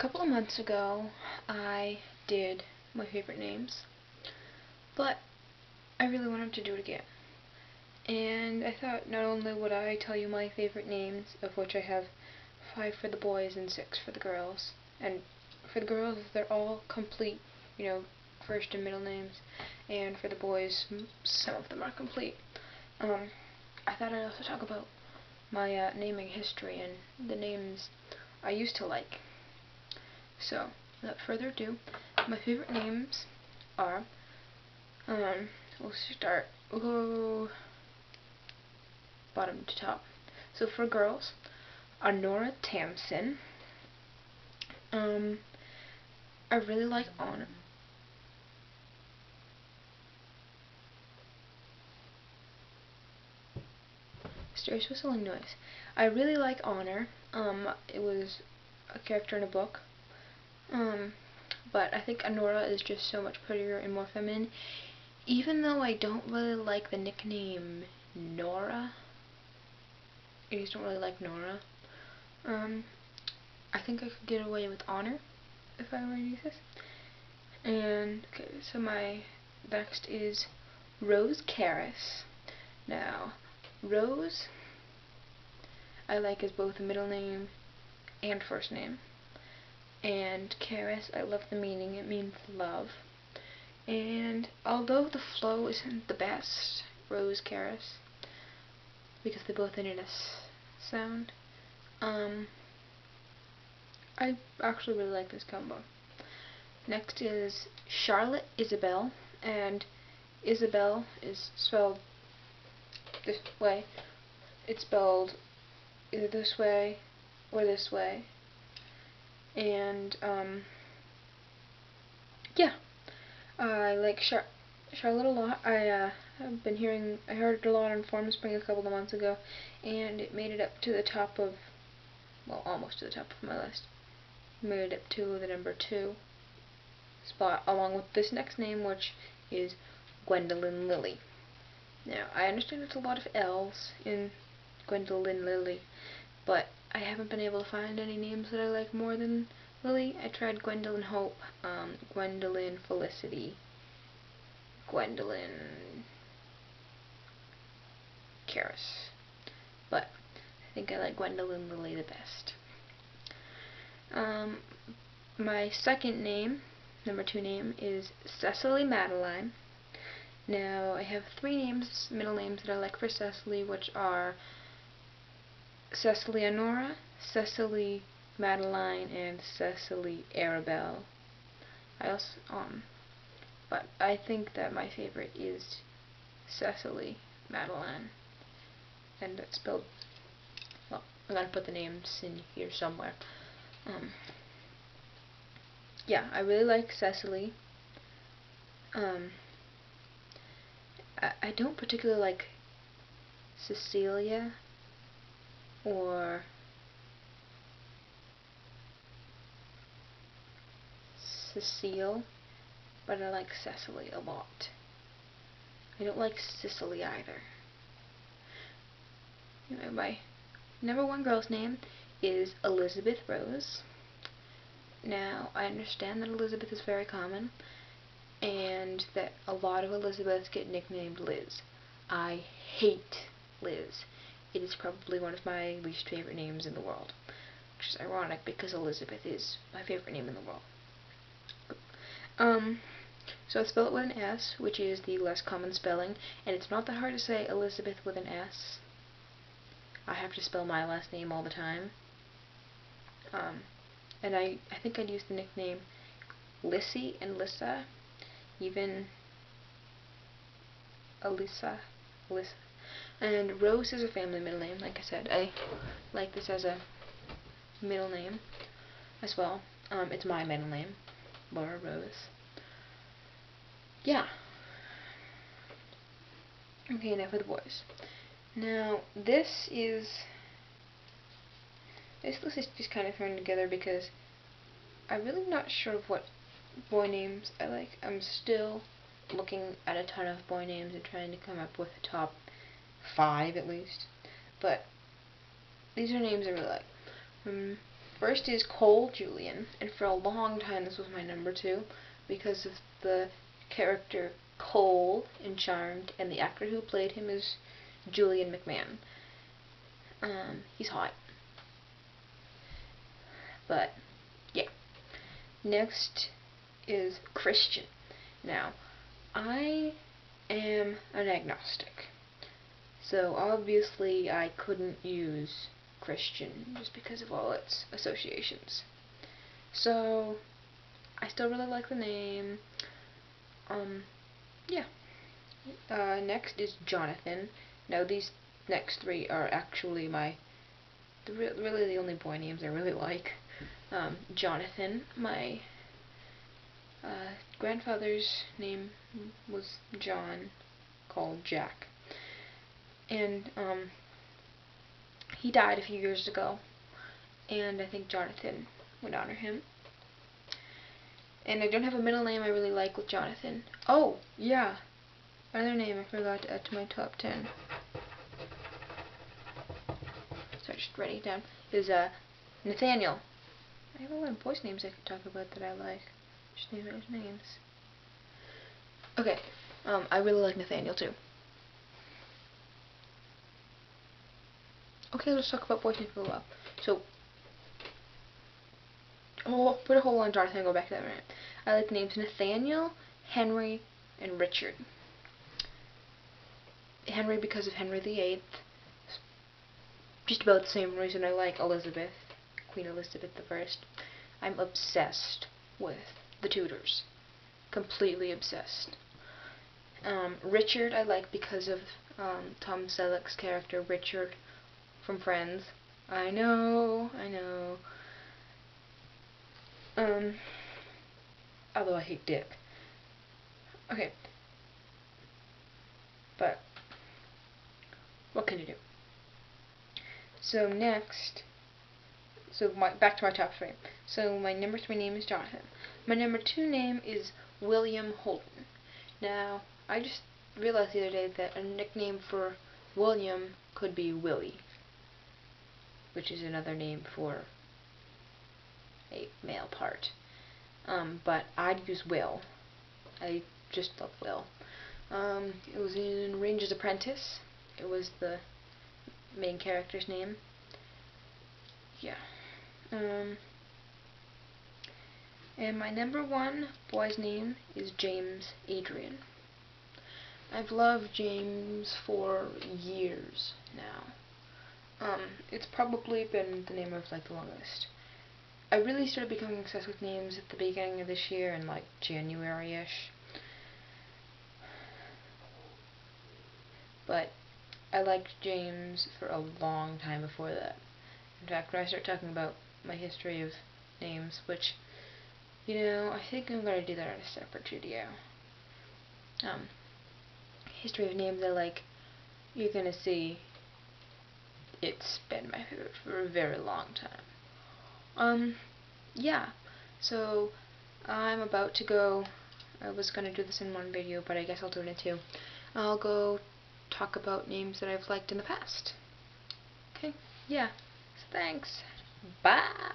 couple of months ago, I did my favorite names, but I really wanted to do it again. And I thought not only would I tell you my favorite names, of which I have 5 for the boys and 6 for the girls, and for the girls they're all complete, first and middle names, and for the boys some of them are complete. I thought I'd also talk about my naming history and the names I used to like. So, without further ado, my favorite names are, we'll go bottom to top. So for girls, Honora Tamsin. I really like Honor. Stairs whistling noise. I really like Honor. It was a character in a book. But I think Honora is just so much prettier and more feminine. Even though I don't really like the nickname Nora. I just don't really like Nora. I think I could get away with Honor if I were to use this. And, okay, so my next is Rose Caris. Now, Rose, I like as both a middle name and first name. And Caris, I love the meaning. It means love. And although the flow isn't the best, Rose Caris, because they both end in a S sound, I actually really like this combo. Next is Charlotte Isabel, and Isabel is spelled this way. It's spelled either this way or this way. And, yeah. I like Charlotte a lot. I heard it a lot on Formspring a couple of months ago, and it made it up to the top of, well, almost to the top of my list. Made it up to the number 2 spot, along with this next name, which is Gwendolyn Lily. Now, I understand there's a lot of L's in Gwendolyn Lily, but I haven't been able to find any names that I like more than Lily. I tried Gwendolyn Hope, Gwendolyn Felicity, Gwendolyn Caris, but I think I like Gwendolyn Lily the best. My second name, number 2 name, is Cecily Madeline. Now, I have 3 names, middle names that I like for Cecily, which are Cecily Honora, Cecily Madeline, and Cecily Arabelle. But I think that my favorite is Cecily Madeline, and it's spelled, well, I'm gonna put the names in here somewhere. Yeah, I really like Cecily. I don't particularly like Cecilia or Cecile, but I like Cecily a lot. I don't like Sicily either. Anyway, my number 1 girl's name is Elizabeth Rose. Now, I understand that Elizabeth is very common, and that a lot of Elizabeths get nicknamed Liz. I hate Liz. It is probably one of my least favorite names in the world, which is ironic because Elizabeth is my favorite name in the world. So I spell it with an S, which is the less common spelling, and it's not that hard to say Elizabeth with an S. I have to spell my last name all the time. And I think I'd use the nickname Lissy and Lissa, even Alyssa. And Rose is a family middle name, like I said. I like this as a middle name as well. It's my middle name, Laura Rose. Yeah. Okay, now for the boys. Now, this list is just kind of thrown together because I'm really not sure of what boy names I like. I'm still looking at a ton of boy names and trying to come up with a top 5 at least. But these are names I really like. first is Cole Julian, and for a long time this was my number 2 because of the character Cole in Charmed, and the actor who played him is Julian McMahon. He's hot. But, yeah. Next is Christian. Now, I am an agnostic. So obviously I couldn't use Christian just because of all its associations. So I still really like the name. Yeah. Next is Jonathan. Now these next 3 are actually really the only boy names I really like. Jonathan, my grandfather's name was John, called Jack. And he died a few years ago, and I think Jonathan would honor him. And I don't have a middle name I really like with Jonathan. Oh, yeah. Another name I forgot to add to my top 10. So I just writing it down. Is Nathaniel. I have a lot of boys' names I could talk about that I like. Just name those names. Okay. I really like Nathaniel too. Okay, let's talk about boys' names for a while. So, put a hold on Jonathan and go back to that a minute. I like the names Nathaniel, Henry, and Richard. Henry because of Henry VIII. Just about the same reason I like Elizabeth, Queen Elizabeth I. I'm obsessed with the Tudors. Completely obsessed. Richard I like because of Tom Selleck's character Richard from Friends. I know. Although I hate Dick. Okay. But what can you do? So next, back to my top 3. So my number 3 name is Jonathan. My number 2 name is William Holden. Now, I just realized the other day that a nickname for William could be Willie, which is another name for a male part. But I'd use Will. I just love Will. It was in Ranger's Apprentice. It was the main character's name. Yeah. And my number 1 boy's name is James Adrian. I've loved James for years now. It's probably been the name I've liked the longest. I really started becoming obsessed with names at the beginning of this year in like January-ish. But I liked James for a long time before that. In fact, when I start talking about my history of names, which, I think I'm going to do that on a separate video. History of names I like, you're going to see it's been my favorite for a very long time. Yeah. So, I'm about to go. I was going to do this in one video, but I guess I'll do it in 2. I'll go talk about names that I've liked in the past. Okay? Yeah. So thanks. Bye!